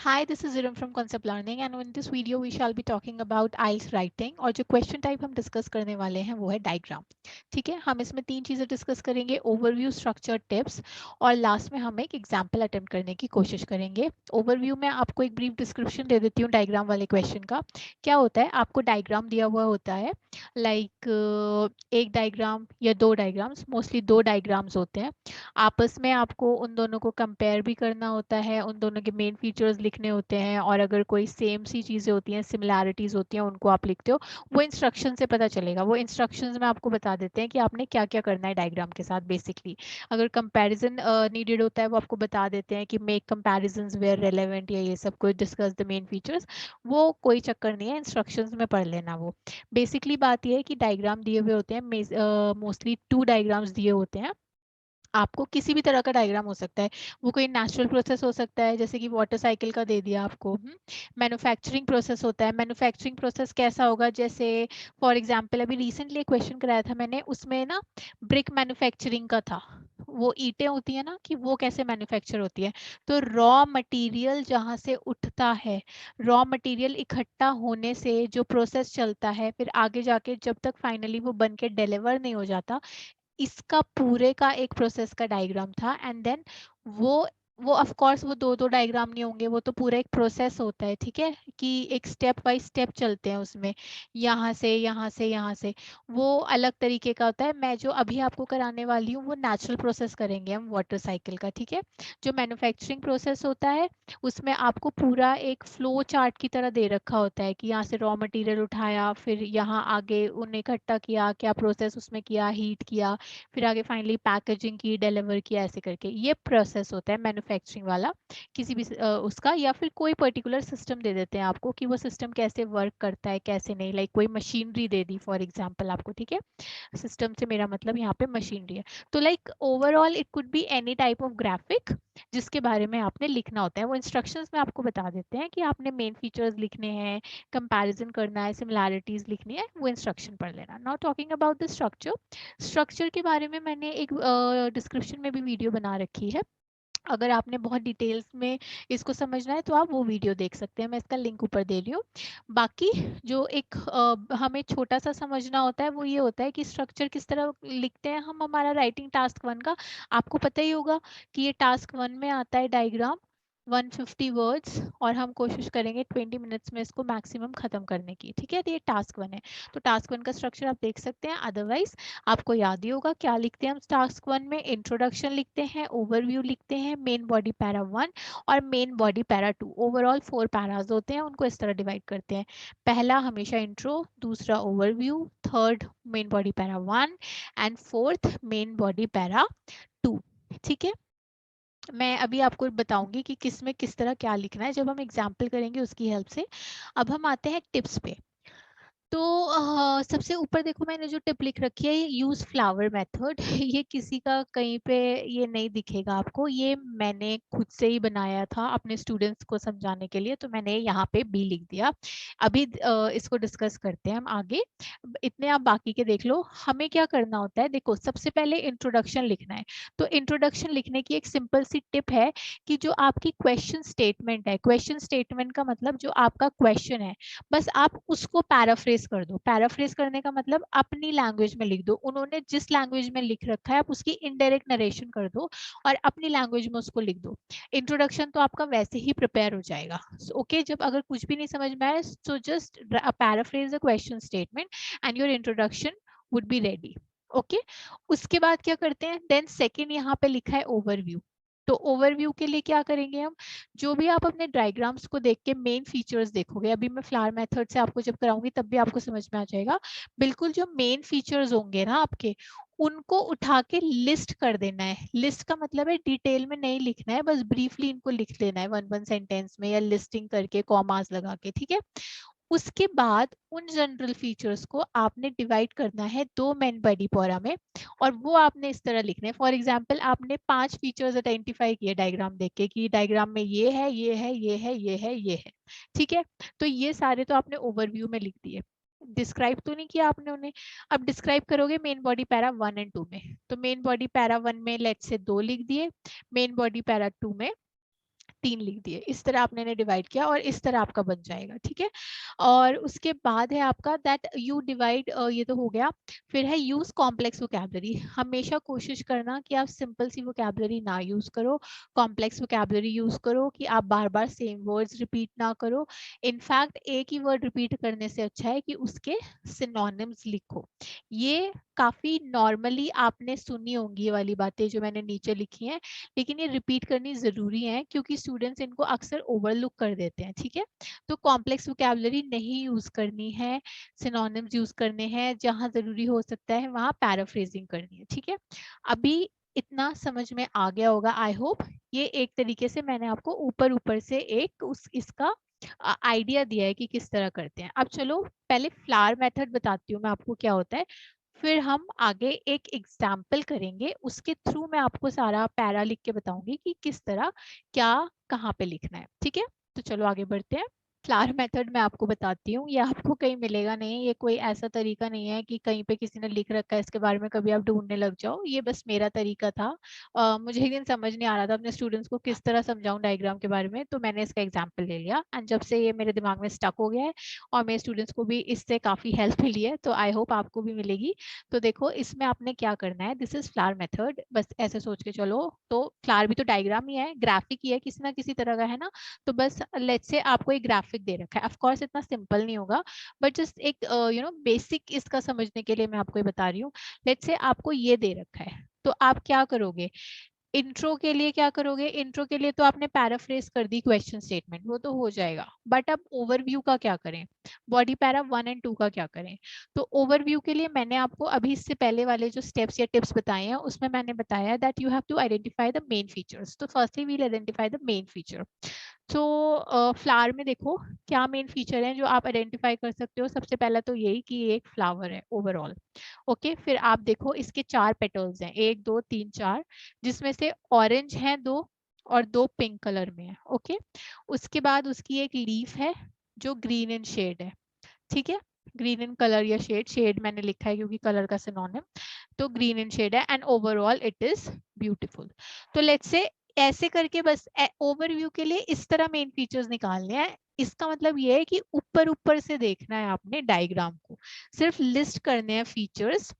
Hi, this is Zirim from Concept Learning and in this video we shall be talking about IELTS writing और जो question type हम discuss करने वाले हैं वो है डायग्राम। ठीक है, हम इसमें तीन चीज़ें डिस्कस करेंगे, ओवरव्यू, स्ट्रक्चर, टिप्स और लास्ट में हम एक एग्जाम्पल अटेम्प्ट करने की कोशिश करेंगे। ओवरव्यू में आपको एक ब्रीफ डिस्क्रिप्शन दे देती हूँ डायग्राम वाले क्वेश्चन का। क्या होता है, आपको डायग्राम दिया हुआ होता है, एक डायग्राम या दो डायग्राम्स, मोस्टली दो डायग्राम्स होते हैं। आपस में आपको उन दोनों को कंपेयर भी करना होता है, उन दोनों के मेन फीचर्स लिखने होते हैं और अगर कोई सेम सी चीज़ें होती हैं, सिमिलैरिटीज़ होती हैं, उनको आप लिखते हो। वो इंस्ट्रक्शन से पता चलेगा, वो इंस्ट्रक्शंस में आपको बता देते हैं कि आपने क्या क्या करना है डायग्राम के साथ। बेसिकली अगर कंपैरिजन नीडेड होता है वो आपको बता देते हैं कि मेक कंपैरिजंस वेयर रेलेवेंट या ये सब कुछ, डिस्कस द मेन फीचर्स। वो कोई चक्कर नहीं है, इंस्ट्रक्शंस में पढ़ लेना। वो बेसिकली बात ये है कि डायग्राम दिए हुए होते हैं, मोस्टली टू डायग्राम्स दिए होते हैं। आपको किसी भी तरह का डायग्राम हो सकता है, वो कोई नेचुरल प्रोसेस हो सकता है, जैसे कि वाटर साइकिल का दे दिया आपको। मैन्युफैक्चरिंग प्रोसेस होता है, मैन्युफैक्चरिंग प्रोसेस कैसा होगा, जैसे फॉर एग्जांपल अभी रिसेंटली एक क्वेश्चन कराया था मैंने, उसमें ना ब्रिक मैन्युफैक्चरिंग का था। वो ईंटें होती है ना, कि वो कैसे मैन्युफैक्चर होती है। तो रॉ मटेरियल जहाँ से उठता है, रॉ मटेरियल इकट्ठा होने से जो प्रोसेस चलता है, फिर आगे जाके जब तक फाइनली वो बन के डिलीवर नहीं हो जाता, इसका पूरे का एक प्रोसेस का डायग्राम था। एंड देन वो वो ऑफ कोर्स वो दो दो डायग्राम नहीं होंगे, वो तो पूरा एक प्रोसेस होता है। ठीक है, कि एक स्टेप बाय स्टेप चलते हैं उसमें, यहाँ से यहाँ से यहाँ से, वो अलग तरीके का होता है। मैं जो अभी आपको कराने वाली हूँ वो नेचुरल प्रोसेस करेंगे हम, वाटर साइकिल का। ठीक है, जो मैन्युफैक्चरिंग प्रोसेस होता है उसमें आपको पूरा एक फ्लो चार्ट की तरह दे रखा होता है कि यहाँ से रॉ मटेरियल उठाया, फिर यहाँ आगे उन्हें इकट्ठा किया, क्या प्रोसेस उसमें किया, हीट किया, फिर आगे फाइनली पैकेजिंग की, डिलीवर किया, ऐसे करके ये प्रोसेस होता है मैन्युफैक्चरिंग वाला। किसी भी उसका, या फिर कोई पर्टिकुलर सिस्टम दे देते हैं आपको कि वो सिस्टम कैसे वर्क करता है कैसे नहीं, लाइक कोई machinery they the for example आपको। ठीक है, सिस्टम से मेरा मतलब यहाँ पे मशीनरी है। तो like overall it could be any type of graphic जिसके बारे में आपने लिखना होता है। वो इंस्ट्रक्शंस में आपको बता देते हैं कि आपने मेन फीचर्स लिखने हैं, कंपैरिजन करना है, सिमिलैरिटीज लिखनी है, वो इंस्ट्रक्शन पढ़ लेना। Now talking about the structure, structure के बारे में मैंने एक डिस्क्रिप्शन में भी वीडियो बना रखी है। अगर आपने बहुत डिटेल्स में इसको समझना है तो आप वो वीडियो देख सकते हैं, मैं इसका लिंक ऊपर दे रही हूँ। बाकी जो एक हमें छोटा सा समझना होता है वो ये होता है कि स्ट्रक्चर किस तरह लिखते हैं हम। हमारा राइटिंग टास्क 1 का आपको पता ही होगा कि ये टास्क 1 में आता है डायग्राम 150 वर्ड्स, और हम कोशिश करेंगे 20 मिनट्स में इसको मैक्सिमम खत्म करने की। ठीक है, तो ये टास्क 1 है। तो टास्क 1 का स्ट्रक्चर आप देख सकते हैं। अदरवाइज आपको याद ही होगा क्या लिखते हैं हम टास्क 1 में, इंट्रोडक्शन लिखते हैं, ओवरव्यू लिखते हैं, मेन बॉडी पैरा 1 और main body para 2। Overall 4 paras होते हैं, उनको इस तरह डिवाइड करते हैं। पहला हमेशा इंट्रो, दूसरा overview, third main body para 1 and fourth main body para 2। ठीक है, मैं अभी आपको बताऊंगी कि किस में किस तरह क्या लिखना है जब हम एग्जाम्पल करेंगे उसकी हेल्प से। अब हम आते हैं टिप्स पे। तो सबसे ऊपर देखो मैंने जो टिप लिख रखी है, यूज फ्लावर मेथड। ये किसी का कहीं पे ये नहीं दिखेगा आपको, ये मैंने खुद से ही बनाया था अपने स्टूडेंट्स को समझाने के लिए, तो मैंने यहाँ पे बी लिख दिया। अभी इसको डिस्कस करते हैं हम आगे, इतने आप बाकी के देख लो। हमें क्या करना होता है, देखो सबसे पहले इंट्रोडक्शन लिखना है। तो इंट्रोडक्शन लिखने की एक सिंपल सी टिप है कि जो आपकी क्वेश्चन स्टेटमेंट है, क्वेश्चन स्टेटमेंट का मतलब जो आपका क्वेश्चन है, बस आप उसको पैराफ्रेज कर दो। पैराफ्रेज करने का मतलब अपनी लैंग्वेज में लिख दो, उन्होंने जिस लैंग्वेज में लिख रखा है आप उसकी इनडायरेक्ट नरेशन कर दो और अपनी लैंग्वेज में उसको लिख दो। इंट्रोडक्शन तो आपका वैसे ही प्रिपेयर हो जाएगा। ओके, जब अगर कुछ भी नहीं समझ में आए तो just paraphrase the question statement and your introduction would be ready. Okay, उसके बाद क्या करते हैं, देन सेकेंड यहाँ पे लिखा है ओवरव्यू। तो ओवरव्यू के लिए क्या करेंगे हम, जो भी आप अपने डायग्राम्स को देख के मेन फीचर्स देखोगे, अभी मैं फ्लावर मेथड से आपको जब कराऊंगी तब भी आपको समझ में आ जाएगा। बिल्कुल जो मेन फीचर्स होंगे ना आपके, उनको उठा के लिस्ट कर देना है। लिस्ट का मतलब है डिटेल में नहीं लिखना है, बस ब्रीफली इनको लिख लेना है वन वन सेंटेंस में या लिस्टिंग करके कॉमास लगा के। ठीक है, उसके बाद उन जनरल फीचर्स को आपने डिवाइड करना है दो मेन बॉडी पैरा में, और वो आपने इस तरह लिखने हैं। फॉर एग्जांपल आपने 5 फीचर्स आइडेंटिफाई किए डायग्राम देख के कि डायग्राम में ये है, ये है, ये है, ये है, ये है। ठीक है, तो ये सारे तो आपने ओवरव्यू में लिख दिए, डिस्क्राइब तो नहीं किया आपने उन्हें। अब डिस्क्राइब करोगे मेन बॉडी पैरा 1 एंड 2 में। तो मेन बॉडी पैरा 1 में लेट से 2 लिख दिए, मेन बॉडी पैरा 2 में 3 लिख दिए, इस तरह आपने इन्हें डिवाइड किया और इस तरह आपका बन जाएगा, ठीक है। और उसके बाद है आपका दैट यू डिवाइड, ये तो हो गया। फिर है यूज कॉम्प्लेक्स वोकैबुलरी। हमेशा कोशिश करना कि आप सिंपल सी वोकैबुलरी ना यूज करो, कॉम्प्लेक्स वोकैबुलरी यूज करो, कि आप बार बार सेम वर्ड्स रिपीट ना करो। इनफैक्ट एक ही वर्ड रिपीट करने से अच्छा है कि उसके सिनोनिम्स लिखो। ये काफी नॉर्मली आपने सुनी होंगी ये वाली बातें जो मैंने नीचे लिखी हैं, लेकिन ये रिपीट करनी जरूरी है क्योंकि स्टूडेंट्स इनको अक्सर ओवरलुक कर देते हैं, ठीक है। तो कॉम्प्लेक्स वोकैबुलरी नहीं यूज करनी है, सिनोनिम्स यूज करने हैं, जहां जरूरी हो सकता है वहां पैराफ्रेजिंग करनी है, ठीक है। अभी इतना समझ में आ गया होगा आई होप। ये एक तरीके से मैंने आपको ऊपर ऊपर से एक इसका आइडिया दिया है कि किस तरह करते हैं। अब चलो पहले फ्लावर मेथड बताती हूँ मैं आपको क्या होता है, फिर हम आगे एक एग्जाम्पल करेंगे, उसके थ्रू मैं आपको सारा पैरा लिख के बताऊंगी कि किस तरह क्या कहाँ पे लिखना है, ठीक है। तो चलो आगे बढ़ते हैं। फ्लावर मेथड मैं आपको बताती हूँ, ये आपको कहीं मिलेगा नहीं, ये कोई ऐसा तरीका नहीं है कि कहीं पे किसी ने लिख रखा है इसके बारे में कभी आप ढूंढने लग जाओ। ये बस मेरा तरीका था। मुझे एक दिन समझ नहीं आ रहा था अपने स्टूडेंट्स को किस तरह समझाऊं डायग्राम के बारे में, तो मैंने इसका एग्जाम्पल ले लिया एंड जब से ये मेरे दिमाग में स्टक हो गया है और मेरे स्टूडेंट्स को भी इससे काफी हेल्प मिली है, तो आई होप आपको भी मिलेगी। तो देखो इसमें आपने क्या करना है, दिस इज फ्लावर मेथड, बस ऐसे सोच के चलो। तो फ्लावर भी तो डायग्राम ही है, ग्राफिक ही है, किसी ना किसी तरह का है ना। तो बस लेट्स से आपको एक ग्राफिक दे रखा है, ऑफ कोर्स इतना सिंपल नहीं होगा, बट जस्ट एक बेसिक इसका समझने के लिए मैं आपको ये बता रही हूँ। लेट्स से आपको ये दे रखा है, तो आप क्या करोगे, इंट्रो के लिए क्या करोगे, इंट्रो के लिए तो आपने पैराफ्रेज कर दी क्वेश्चन स्टेटमेंट, वो तो हो जाएगा, बट अब ओवरव्यू का क्या करें, बॉडी पैरा 1 और 2 का क्या करें। तो ओवरव्यू के लिए मैंने आपको अभी इससे पहले वाले जो स्टेप्स या टिप्स बताए हैं उसमें मैंने बताया that you have to identify the main features. तो firstly we'll identify the main feature. तो फ्लावर में देखो क्या मेन फीचर है जो आप आइडेंटिफाई कर सकते हो। सबसे पहला तो यही कि ये एक फ्लावर है ओवरऑल। ओके, फिर आप देखो इसके 4 पेटल्स हैं, 1 2 3 4, जिसमें से ऑरेंज है 2 और 2 पिंक कलर में है। ओके, उसके बाद उसकी एक लीफ है जो ग्रीन इन शेड है, ठीक है। ग्रीन इन कलर या शेड, शेड मैंने लिखा है क्योंकि कलर का सिनोनिम, तो ग्रीन इन शेड है and overall it is beautiful. तो लेट्स से ऐसे करके बस ओवरव्यू के लिए इस तरह मेन फीचर्स निकालने हैं। इसका मतलब ये है कि ऊपर ऊपर से देखना है आपने डायग्राम को, सिर्फ लिस्ट करने हैं फीचर्स।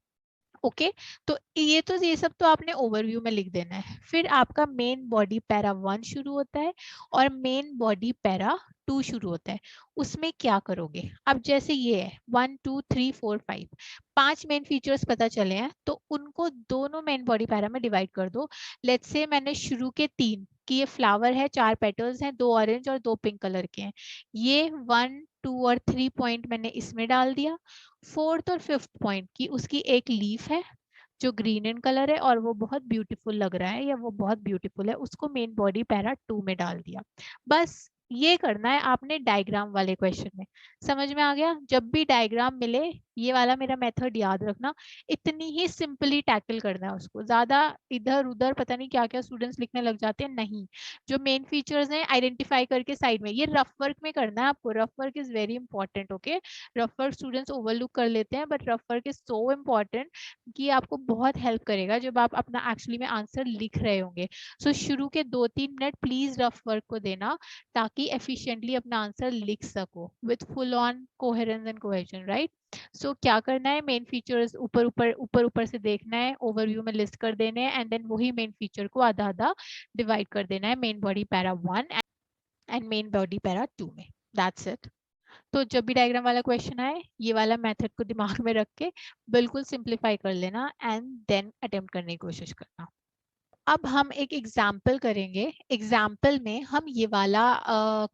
ओके, तो ये सब तो आपने ओवरव्यू में लिख देना है। फिर आपका मेन बॉडी पैरा 1 शुरू होता है और मेन बॉडी पैरा 2 शुरू होता है। उसमें क्या करोगे, अब जैसे ये है 1 2 3 4 5, 5 मेन फीचर्स पता चले हैं, तो उनको दोनों मेन बॉडी पैरा में डिवाइड कर दो। लेट्स से मैंने शुरू के 3 कि ये फ्लावर है, 4 पेटल्स हैं, 2 ऑरेंज और 2 पिंक कलर के हैं, ये 1 2 और 3 पॉइंट मैंने इसमें डाल दिया। 4th और 5th पॉइंट की उसकी एक लीफ है जो ग्रीन इन कलर है और वो बहुत ब्यूटीफुल लग रहा है या वो बहुत ब्यूटीफुल है, उसको मेन बॉडी पैरा 2 में डाल दिया। बस ये करना है आपने डायग्राम वाले क्वेश्चन में। समझ में आ गया, जब भी डायग्राम मिले ये वाला मेरा मेथड याद रखना, इतनी ही सिंपली टैकल करना है उसको, ज्यादा इधर उधर पता नहीं क्या क्या स्टूडेंट्स लिखने लग जाते हैं, नहीं। जो मेन फीचर्स हैं आइडेंटिफाई करके साइड में, ये रफ वर्क में करना है आपको, rough work is very important. Okay, rough work students overlook कर लेते हैं, but rough work is so important कि आपको बहुत हेल्प करेगा जब आप अपना एक्चुअली में आंसर लिख रहे होंगे। सो शुरू के 2 3 मिनट प्लीज रफ वर्क को देना ताकि एफिशिएंटली अपना आंसर लिख सको with full on coherence and cohesion, right. So क्या करना है, मेन फीचर्स ऊपर ऊपर से देखना है, ओवरव्यू में लिस्ट कर देने हैं एंड देन वही मेन फीचर को आधा आधा डिवाइड कर देना है main body para 1 and main body para 2 में। That's it. तो जब भी डायग्राम वाला क्वेश्चन आए ये वाला मेथड को दिमाग में रख के बिल्कुल सिंप्लीफाई कर लेना एंड देन अटेम्प्ट करने की कोशिश करना। अब हम एक एग्जाम्पल करेंगे, एग्जाम्पल में हम ये वाला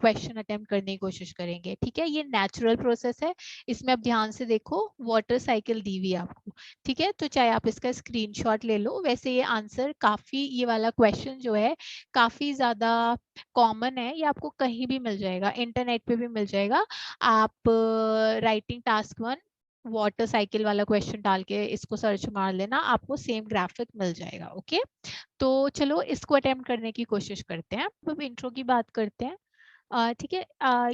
क्वेश्चन अटेम्प्ट करने की कोशिश करेंगे, ठीक है। ये नेचुरल प्रोसेस है, इसमें अब ध्यान से देखो, वाटर साइकिल दी हुई है आपको, ठीक है। तो चाहे आप इसका स्क्रीनशॉट ले लो, वैसे ये आंसर काफी, ये वाला क्वेश्चन जो है काफी ज्यादा कॉमन है, ये आपको कहीं भी मिल जाएगा, इंटरनेट पे भी मिल जाएगा। आप राइटिंग टास्क 1 वाटर साइकिल वाला क्वेश्चन डाल के इसको सर्च मार लेना, आपको सेम ग्राफिक मिल जाएगा। ओके, तो चलो इसको अटेम्प्ट करने की कोशिश करते हैं। अब इंट्रो की बात करते हैं। ठीक है,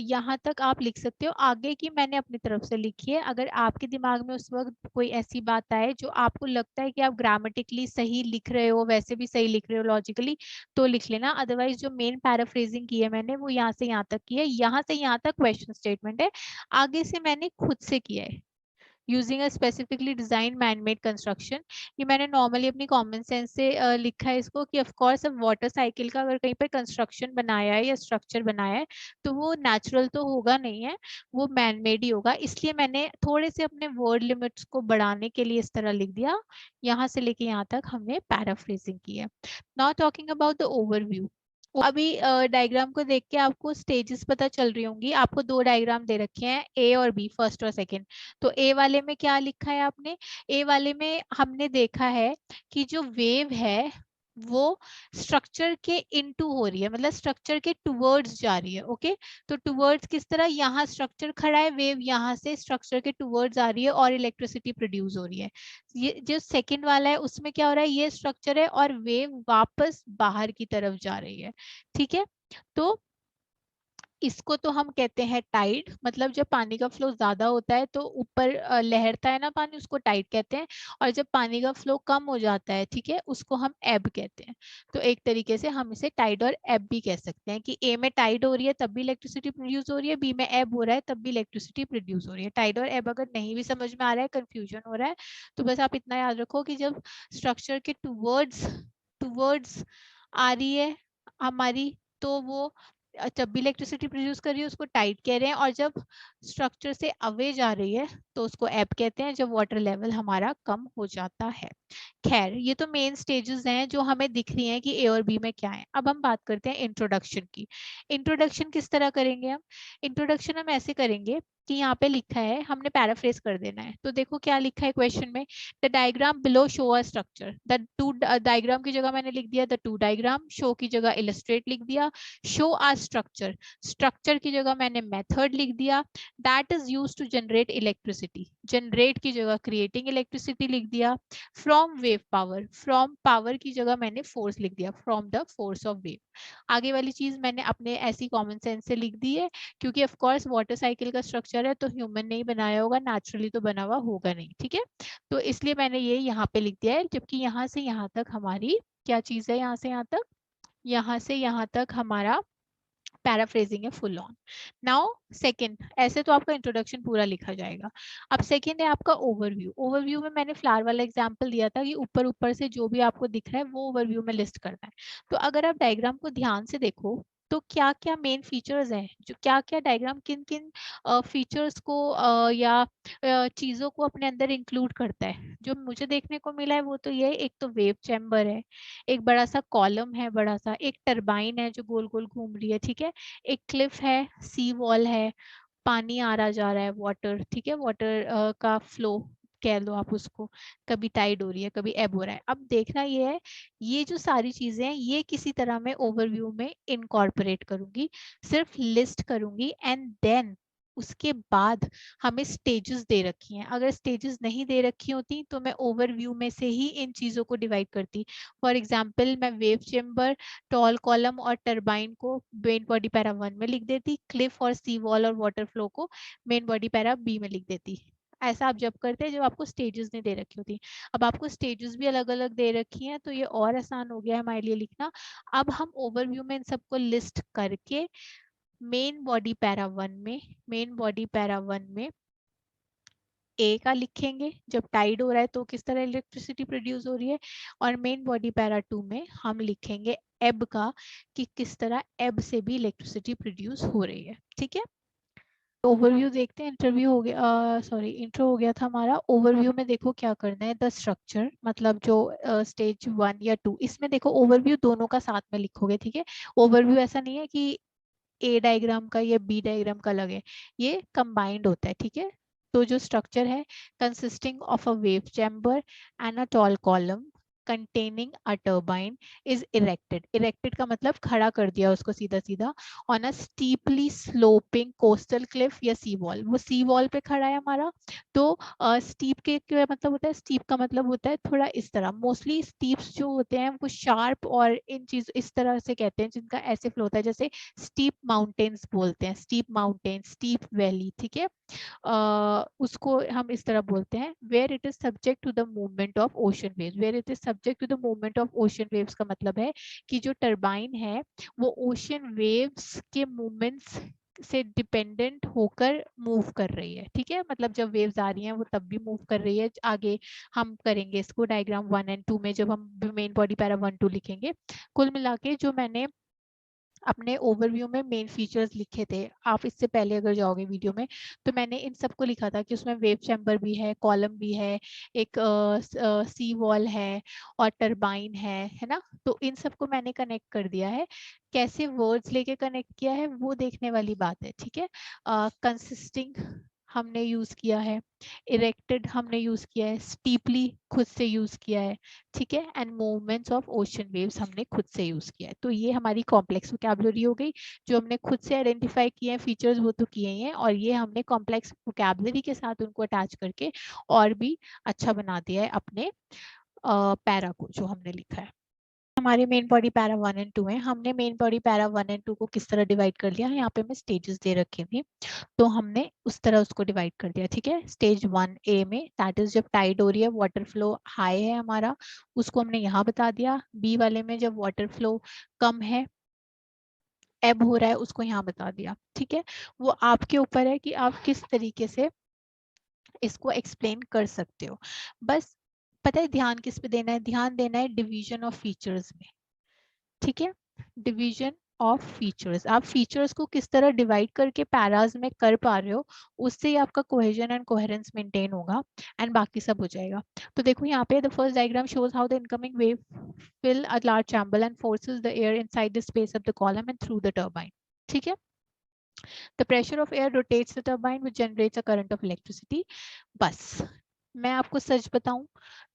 यहाँ तक आप लिख सकते हो। आगे की मैंने अपनी तरफ से लिखी है। अगर आपके दिमाग में उस वक्त कोई ऐसी बात आए जो आपको लगता है कि आप ग्रामेटिकली सही लिख रहे हो, वैसे भी सही लिख रहे हो लॉजिकली, तो लिख लेना। अदरवाइज जो मेन पैराफ्रेजिंग की है मैंने वो यहाँ से यहाँ तक की है। यहाँ से यहाँ तक क्वेश्चन स्टेटमेंट है, आगे से मैंने खुद से किया है। Using a specifically design manmade construction, ये मैंने नॉर्मली अपनी कॉमन सेंस से लिखा है इसको कि ऑफ कोर्स अब वाटर साइकिल का अगर कहीं पर कंस्ट्रक्शन बनाया है या स्ट्रक्चर बनाया है तो वो नेचुरल तो होगा नहीं है, वो मैनमेड ही होगा। इसलिए मैंने थोड़े से अपने वर्ड लिमिट्स को बढ़ाने के लिए इस तरह लिख दिया। यहाँ से लेके यहाँ तक हमने पैराफ्रेजिंग की है। Now talking about the overview. अभी डायग्राम को देख के आपको स्टेजेस पता चल रही होंगी। आपको दो डायग्राम दे रखे हैं, ए और बी, फर्स्ट और सेकंड। तो ए वाले में क्या लिखा है आपने? ए वाले में हमने देखा है कि जो वेव है वो स्ट्रक्चर के इनटू हो रही है, मतलब स्ट्रक्चर के टुवर्ड्स जा रही है। ओके, तो टुवर्ड्स किस तरह? यहाँ स्ट्रक्चर खड़ा है, वेव यहाँ से स्ट्रक्चर के टुवर्ड्स आ रही है और इलेक्ट्रिसिटी प्रोड्यूस हो रही है। ये जो सेकंड वाला है उसमें क्या हो रहा है? ये स्ट्रक्चर है और वेव वापस बाहर की तरफ जा रही है। ठीक है, तो इसको तो हम कहते हैं टाइड, मतलब जब पानी का फ्लो ज्यादा होता है तो ऊपर लहरता है ना पानी, उसको टाइड कहते हैं। और जब पानी का फ्लो कम हो जाता है, ठीक है, उसको हम एब कहते हैं। तो एक तरीके से हम इसे टाइड और एब भी कह सकते हैं कि ए में टाइड हो रही है तब भी इलेक्ट्रिसिटी प्रोड्यूस हो रही है, बी में एब हो रहा है तब भी इलेक्ट्रिसिटी प्रोड्यूस हो रही है। टाइड और एब अगर नहीं भी समझ में आ रहा है, कंफ्यूजन हो रहा है, तो बस आप इतना याद रखो कि जब स्ट्रक्चर के टूवर्ड्स टूवर्ड्स आ रही है हमारी, तो वो जब भी इलेक्ट्रिसिटी प्रोड्यूस कर रही है उसको टाइड कह रहे हैं, और जब स्ट्रक्चर से अवे जा रही है तो उसको एब कहते हैं, जब वाटर लेवल हमारा कम हो जाता है। खैर, ये तो मेन स्टेजेस हैं जो हमें दिख रही हैं कि ए और बी में क्या है। अब हम बात करते हैं इंट्रोडक्शन की। इंट्रोडक्शन किस तरह करेंगे हम? इंट्रोडक्शन हम ऐसे करेंगे कि यहाँ पे लिखा है, हमने पैराफ्रेज कर देना है। तो देखो क्या लिखा है क्वेश्चन में, the diagram below show a structure. The two diagram की जगह मैंने लिख दिया द टू डायग्राम, शो की जगह इलस्ट्रेट लिख दिया, शो आ स्ट्रक्चर, स्ट्रक्चर की जगह मैंने मेथड लिख दिया, that is used to generate electricity, generate की जगह क्रिएटिंग इलेक्ट्रिसिटी लिख दिया, from wave power, from power की जगह मैंने फोर्स लिख दिया, from the force of wave. आगे वाली चीज मैंने अपने ऐसी कॉमन सेंस से लिख दी है, क्योंकि ऑफ कोर्स वाटर साइकिल का स्ट्रक्चर है तो ह्यूमन नहीं बनाया होगा, नेचुरली तो बना हुआ होगा नहीं। ठीक है, तो इसलिए मैंने ये यहाँ पे लिख दिया है। जबकि यहाँ से यहाँ तक हमारी क्या चीज है? यहाँ से यहाँ तक, यहाँ से यहाँ तक हमारा पैराफ्रेजिंग है फुल ऑन। नाउ सेकंड, ऐसे तो आपका इंट्रोडक्शन पूरा लिखा जाएगा। अब सेकंड है आपका ओवरव्यू। ओवरव्यू में मैंने फ्लावर वाला एग्जांपल दिया था कि ऊपर ऊपर से जो भी आपको दिख रहा है वो ओवरव्यू में लिस्ट करना है। तो अगर आप डायग्राम को ध्यान से देखो तो क्या क्या मेन फीचर्स हैं, जो क्या क्या डायग्राम किन किन फीचर्स को या चीजों को अपने अंदर इंक्लूड करता है। जो मुझे देखने को मिला है वो तो ये, एक तो वेव चैम्बर है, एक बड़ा सा कॉलम है, बड़ा सा एक टरबाइन है जो गोल गोल घूम रही है, ठीक है, एक क्लिफ है, सी वॉल है, पानी आ रहा जा रहा है, वाटर, ठीक है, वाटर का फ्लो कह लो आप उसको, कभी टाइड हो रही है कभी एब हो रहा है। अब देखना ये है, ये जो सारी चीजें हैं ये किसी तरह मैं ओवरव्यू में इनकॉर्पोरेट करूंगी, सिर्फ लिस्ट करूंगी, एंड देन उसके बाद हमें स्टेजेस दे रखी हैं। अगर स्टेजेस नहीं दे रखी होती तो मैं ओवरव्यू में से ही इन चीजों को डिवाइड करती। फॉर एग्जाम्पल मैं वेव चेम्बर, टॉल कॉलम और टरबाइन को मेन बॉडी पैरा 1 में लिख देती, क्लिफ और सी वॉल और वाटर फ्लो को मेन बॉडी पैरा बी में लिख देती। ऐसा आप जब करते हैं जब आपको स्टेजेस नहीं दे रखी होती। अब आपको स्टेजेस भी अलग अलग दे रखी हैं तो ये और आसान हो गया है हमारे लिए लिखना। अब हम ओवरव्यू में इन सबको लिस्ट करके मेन बॉडी पैरा 1 में, मेन बॉडी पैरा 1 में ए का लिखेंगे, जब टाइड हो रहा है तो किस तरह इलेक्ट्रिसिटी प्रोड्यूस हो रही है, और मेन बॉडी पैरा 2 में हम लिखेंगे एब का, कि किस तरह एब से भी इलेक्ट्रिसिटी प्रोड्यूस हो रही है। ठीक है, ओवरव्यू देखते हैं। इंटरव्यू हो गया, सॉरी इंट्रो हो गया था हमारा। ओवरव्यू में देखो क्या करना है, द स्ट्रक्चर, मतलब जो स्टेज 1 या 2, इसमें देखो ओवरव्यू दोनों का साथ में लिखोगे। ठीक है, ओवरव्यू ऐसा नहीं है कि ए डायग्राम का या बी डायग्राम का अलग है, ये कंबाइंड होता है। ठीक है, तो जो स्ट्रक्चर है consisting of a wave chamber and a tall column, containing a turbine is erected. Erected का मतलब खड़ा कर दिया उसको सीधा सीधा on a steeply sloping coastal cliff या sea wall. वो sea wall पे खड़ा है हमारा. तो steep के क्या मतलब होता है? steep का मतलब होता है थोड़ा इस तरह. Mostly steeps जो होते हैं वो sharp और इन चीज इस तरह से कहते हैं जिनका ऐसे फ्लो होता है जैसे steep mountains बोलते हैं. steep mountains, steep valley, ठीक है. उसको हम इस तरह बोलते हैं where it is subject to the movement of ocean waves. Where it is subject to the movement of ocean waves का मतलब है कि जो टरबाइन है वो ओशन वेव्स के मूवमेंट्स से डिपेंडेंट होकर मूव कर रही है. ठीक है, मतलब जब वेव्स आ रही हैं वो तब भी मूव कर रही है. आगे हम करेंगे इसको डायग्राम 1 एंड 2 में जब हम मेन बॉडी पैरा 1-2 लिखेंगे. कुल मिला के जो मैंने अपने ओवरव्यू में मेन फीचर्स लिखे थे, आप इससे पहले अगर जाओगे वीडियो में तो मैंने इन सबको लिखा था कि उसमें वेव चैम्बर भी है, कॉलम भी है, एक सी वॉल है और टरबाइन है ना. तो इन सबको मैंने कनेक्ट कर दिया है. कैसे वर्ड्स लेके कनेक्ट किया है वो देखने वाली बात है. ठीक है, कंसिस्टिंग हमने यूज किया है, इरेक्टेड हमने यूज किया है, स्टीपली खुद से यूज किया है. ठीक है, and movements of ocean waves हमने खुद से यूज किया है. तो ये हमारी कॉम्प्लेक्स वोकैबुलरी हो गई. जो हमने खुद से आइडेंटिफाई किए हैं फीचर्स वो तो किए ही हैं, और ये हमने कॉम्प्लेक्स वोकैबुलरी के साथ उनको अटैच करके और भी अच्छा बना दिया है अपने पैरा को जो हमने लिखा है. हमारे मेन बॉडी पैरा 1 एंड 2 है. हमने मेन बॉडी पैरा 1 एंड 2 को किस तरह डिवाइड कर लिया है, यहाँ पे मैं स्टेजेस दे रखी थी तो हमने उस तरह उसको डिवाइड कर दिया. ठीक है, स्टेज 1A में दैट इज जब टाइड हो रही है, वाटर फ्लो हाई है हमारा, उसको हमने यहाँ बता दिया. बी वाले में जब वाटर फ्लो कम है, एब हो रहा है, उसको यहाँ बता दिया. ठीक है, वो आपके ऊपर है कि आप किस तरीके से इसको एक्सप्लेन कर सकते हो. बस पता है ध्यान किस पे देना है? ध्यान देना है डिवीजन ऑफ फीचर्स में. ठीक है, डिवीजन ऑफ फीचर्स. आप फीचर्स को किस तरह डिवाइड करके पैराज में कर पा रहे हो, उससे ही आपका कोहेजन एंड कोहेरेंस मेंटेन होगा एंड बाकी सब हो जाएगा. तो देखो यहाँ पे the first diagram shows how the incoming wave fill a large chamber and forces the air inside the space of the column and through the turbine. ठीक है, the pressure of air rotates the turbine which generates a current of electricity. बस मैं आपको सच बताऊं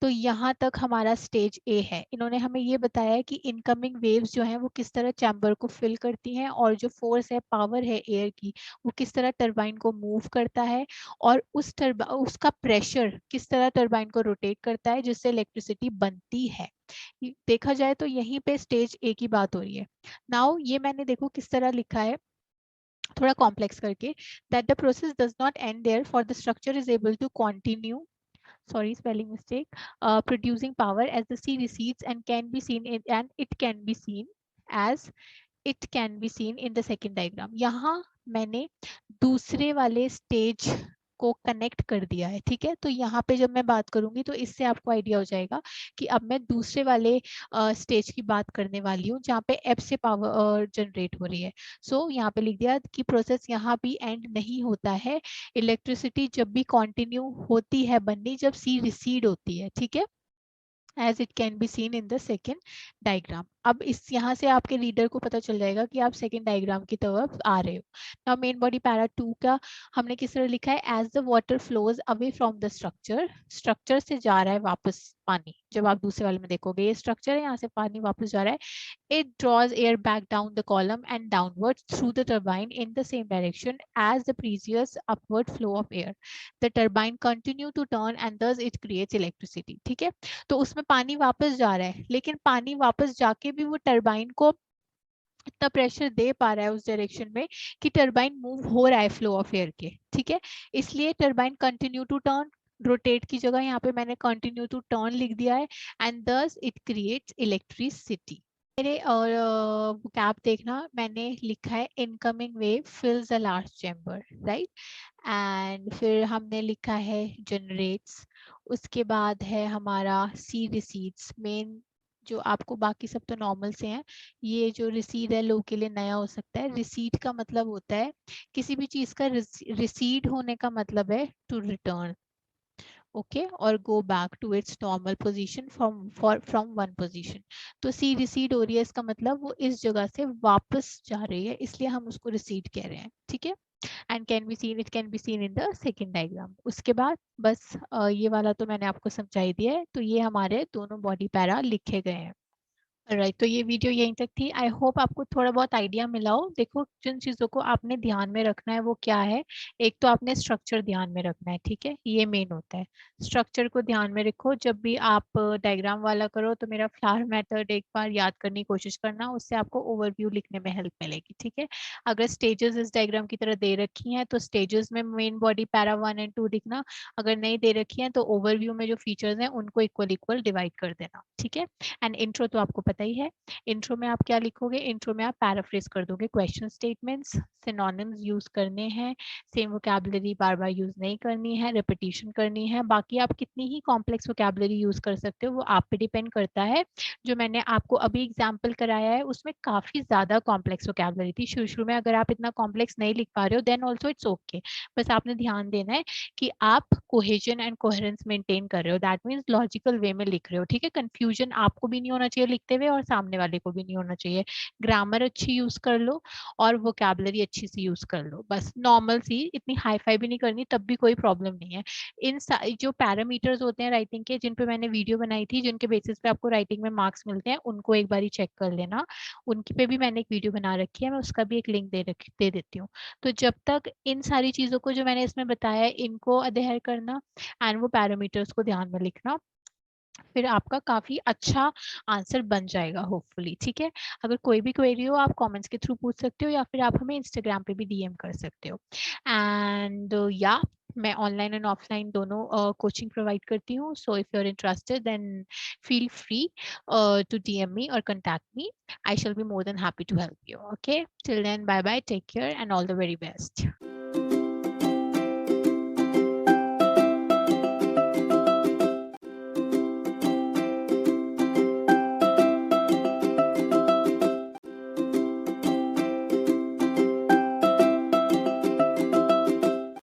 तो यहाँ तक हमारा स्टेज ए है. इन्होंने हमें ये बताया है कि इनकमिंग वेव्स जो हैं वो किस तरह चैम्बर को फिल करती हैं और जो फोर्स है, पावर है एयर की, वो किस तरह टरबाइन को मूव करता है और उसका प्रेशर किस तरह टरबाइन को रोटेट करता है जिससे इलेक्ट्रिसिटी बनती है. देखा जाए तो यहीं पे स्टेज ए की बात हो रही है. नाउ ये मैंने देखो किस तरह लिखा है थोड़ा कॉम्प्लेक्स करके, that the process does not end there for the structure is able to continue, sorry spelling mistake, producing power as the sea recedes and can be seen in, and it can be seen as it can be seen in the second diagram. यहाँ मैंने दूसरे वाले stage को connect कर दिया है. ठीक है, तो यहाँ पे जब मैं बात करूंगी तो इससे आपको आइडिया हो जाएगा कि अब मैं दूसरे वाले स्टेज की बात करने वाली हूँ जहाँ पे एफ से पावर जनरेट हो रही है. सो यहाँ पे लिख दिया कि प्रोसेस यहाँ भी एंड नहीं होता है. इलेक्ट्रिसिटी जब भी कंटिन्यू होती है बननी जब सी रिसीड होती है. ठीक है, as it can be seen in the second diagram. अब इस यहाँ से आपके रीडर को पता चल जाएगा कि आप सेकंड डायग्राम की तरफ आ रहे हो. नाउ मेन बॉडी पैरा 2 का हमने किस तरह लिखा है, as the water flows away from the structure, structure से जा रहा है वापस पानी. जब आप दूसरे वाले में देखोगे ये स्ट्रक्चर है, यहाँ से पानी वापस जा रहा है. It draws air back down the column and downwards through the turbine in the same direction as the previous upward flow of air. The turbine continue to turn and thus it creates electricity. ठीक है, तो उसमें पानी वापस जा रहा है लेकिन पानी वापस जाके भी वो टरबाइन को इतना प्रेशर दे पा रहा है उस डायरेक्शन में कि टरबाइन मूव हो रहा है फ्लो ऑफ एयर के. ठीक है, इसलिए turbine continue to turn, rotate की जगह यहाँ पे मैंने कंटिन्यू टू टर्न लिख दिया है and thus it creates electricity. मेरे और कैप देखना मैंने लिखा है incoming wave fills a large chamber, right. एंड फिर हमने लिखा है जनरेट्स, उसके बाद है हमारा सी रिसीड्स. मेन जो आपको बाकी सब तो नॉर्मल से हैं, ये जो रिसीड है लोग के लिए नया हो सकता है. रिसीड का मतलब होता है किसी भी चीज का रिसीड होने का मतलब है टू रिटर्न. ओके, और go back to its normal position from one position. तो सी रिसीड हो रही है, इसका मतलब वो इस जगह से वापस जा रही है, इसलिए हम उसको रिसीड कह रहे हैं, ठीक है। And can be seen, it can be seen in the second diagram. उसके बाद बस ये वाला तो मैंने आपको समझाई दिया है। तो ये हमारे दोनों बॉडी पैरा लिखे गए हैं। राइट, तो ये वीडियो यहीं तक थी। आई होप आपको थोड़ा बहुत आइडिया मिला हो। देखो, जिन चीज़ों को आपने ध्यान में रखना है वो क्या है। एक तो आपने स्ट्रक्चर ध्यान में रखना है, ठीक है, ये मेन होता है। स्ट्रक्चर को ध्यान में रखो। जब भी आप डायग्राम वाला करो तो मेरा फ्लावर मेथड एक बार याद करने की कोशिश करना, उससे आपको ओवरव्यू लिखने में हेल्प मिलेगी, ठीक है। अगर स्टेजेस इस डायग्राम की तरह दे रखी हैं तो स्टेजेस में मेन बॉडी पैरा 1 एंड 2 लिखना। अगर नहीं दे रखी हैं तो ओवरव्यू में जो फीचर्स हैं उनको इक्वल इक्वल डिवाइड कर देना, ठीक है। एंड इंट्रो तो आपको पता ही है। इंट्रो में आप क्या लिखोगे, इंट्रो में आप पैराफ्रेज कर दोगे क्वेश्चन स्टेटमेंट्स, सिनोनिम्स यूज करने हैं, सेम वोकैबुलरी बार बार यूज नहीं करनी है, रिपीटिशन करनी है। बाकी आप कितनी ही कॉम्प्लेक्स वोकैबुलरी यूज कर सकते हो वो आप पे डिपेंड करता है। जो मैंने आपको अभी एग्जाम्पल कराया है उसमें काफी ज्यादा कॉम्प्लेक्स वोकैबुलरी थी। शुरू शुरू में अगर आप इतना कॉम्प्लेक्स नहीं लिख पा रहे हो देन ऑल्सो इट्स ओके। बस आपने ध्यान देना है कि आप कोहेजन एंड कोहेरेंस मेंटेन कर रहे हो, दैट मींस लॉजिकल वे में लिख रहे हो, ठीक है। कंफ्यूजन आपको भी नहीं होना चाहिए लिखते हुए और सामने वाले को भी नहीं होना चाहिए। ग्रामर अच्छी यूज कर लो और वोकैबुलरी अच्छी सी यूज कर लो, बस नॉर्मल सी, इतनी हाई फाई भी नहीं करनी, तब भी कोई प्रॉब्लम नहीं है। इन जो पैरामीटर्स होते हैं राइटिंग के, जिन पे मैंने वीडियो बनाई थी, जिनके बेसिस पे आपको राइटिंग में मार्क्स मिलते हैं, उनको एक बार चेक कर लेना। उनकी पे भी मैंने एक वीडियो बना रखी है, मैं उसका भी एक लिंक दे देती हूँ। तो जब तक इन सारी चीजों को जो मैंने इसमें बताया है इनको अध्ययन करना एंड वो पैरामीटर्स को ध्यान में लिखना, फिर आपका काफी अच्छा आंसर बन जाएगा होपफुली, ठीक है। अगर कोई भी क्वेरी हो आप कमेंट्स के थ्रू पूछ सकते हो या फिर आप हमें इंस्टाग्राम पे भी डीएम कर सकते हो। एंड या मैं ऑनलाइन एंड ऑफलाइन दोनों कोचिंग प्रोवाइड करती हूँ। So if you are interested then feel free to DM me और contact me. I shall be more than happy to help you. Okay, till then, bye bye, take care and all the very best.